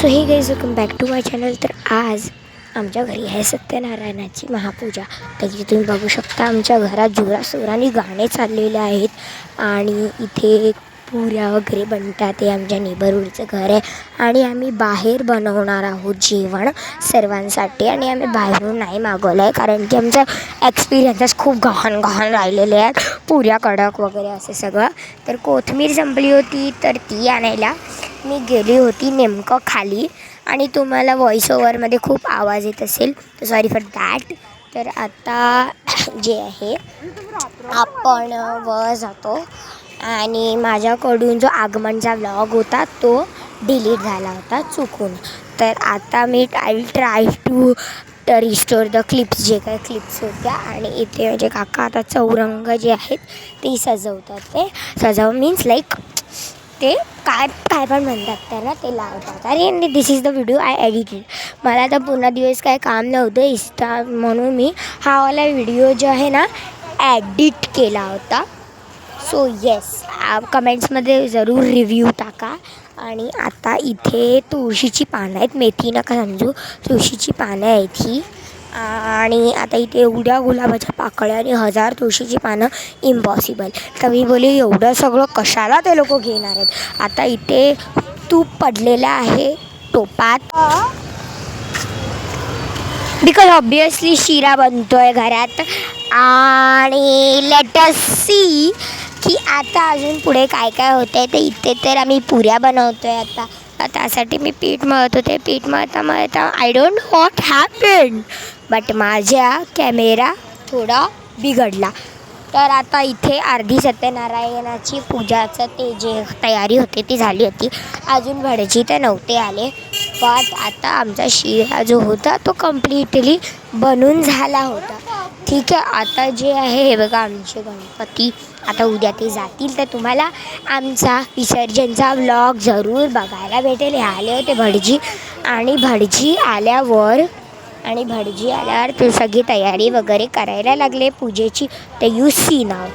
So hey guys welcome back to my channel. तर आज आमच्या घरी आहे सत्यनारायणाची महापूजा. तर इथे तुम्ही बघू शकता आमच्या घरात जोराशोराने गाणे चाललेले आहेत आणि इथे पुऱ्या वगैरे बनतात. हे आमच्या नेबरहूडचं घर आहे आणि आम्ही बाहेर बनवणार आहोत जेवण सर्वांसाठी. आणि आम्ही बाहेरून नाही मागवलं आहे कारण की आमचा एक्सपिरियन्सेस खूप गहाण राहिलेले आहेत, पुऱ्या कडक वगैरे असे सगळं. तर कोथिंबीर संपली होती तर ती आणायला मी गेली होती नेमकं खाली आणि तुम्हाला व्हॉइस ओव्हरमध्ये खूप आवाज येत असेल तर सॉरी फॉर दॅट. तर आता जे आहे आपण वर जातो आणि माझ्याकडून जो आगमनचा व्लॉग होता तो डिलीट झाला होता चुकून. तर आता मी I will try to restore the clips, जे काही क्लिप्स होत्या. आणि इथे म्हणजे काका आता चौरंग जे आहेत ते सजवतात. ते सजव मीन्स लाईक ते काय काय पण म्हणतात त्याला, ते लावतात. आणि this is the video I edited. मला आता पुन्हा दिवस काय काम नव्हतं इंस्टा म्हणून मी हा वाला व्हिडिओ जो आहे ना ॲडिट केला होता. सो येस, कमेंट्समध्ये जरूर रिव्ह्यू टाका. आणि आता इथे तुळशीची पानं आहेत, मेथी नका समजू, तुळशीची पानं आहेत ही. आणि आता इथे एवढ्या गुलाबाच्या पाकळ्या आणि 1000 तुळशीची पानं इम्पॉसिबल. तर मी बोलली एवढं सगळं कशाला ते लोक घेणार आहेत. आता इथे तूप पडलेलं आहे टोपात बिकॉज ऑब्वियसली शिरा बनतो आहे घरात. आणि लेट अस सी की आता अजून पुढे काय काय होतं आहे. तर इथे तर आम्ही पुऱ्या बनवतो आहे. आता त्यासाठी मी पीठ मळत होते. पीठ मळता I don't know what happened but माझ्या कॅमेरा थोडा बिघडला. तर आता इथे अर्धी सत्यनारायणाची पूजाचं ते जे तयारी होती ती झाली होती. अजून भटजी ते नव्हते आले. बट आता आमचा शिरा जो होता तो कम्प्लिटली बनून झाला होता. ठीक आहे. आता जे आहे हे बघा आमचे गणपती आता उद्या ते जातील तर तुम्हाला आमचा विसर्जनचा व्लॉग जरूर बघायला भेटेल. हे आले होते भटजी आणि भटजी आल्यावर ते सगळी तयारी वगैरे करायला लागले पूजेची. तर यू सी नाव.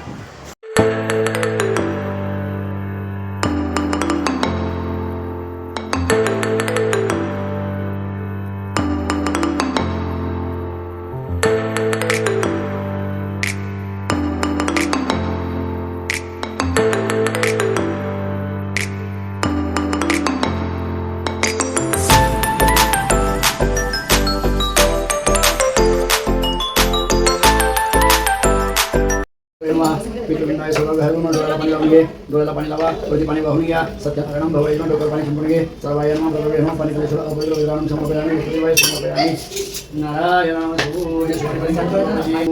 डोळ्याला पाणी लावा, वरती पाणी वाहून घ्या. सत्यनारायण भवयन डोक्यावर पाणी शिंपडून घे. सर्वायन भवयन पाणी कलेश्वर अपवित्र समर्पयामि देवाय समर्पयामि. नारायण सूर्य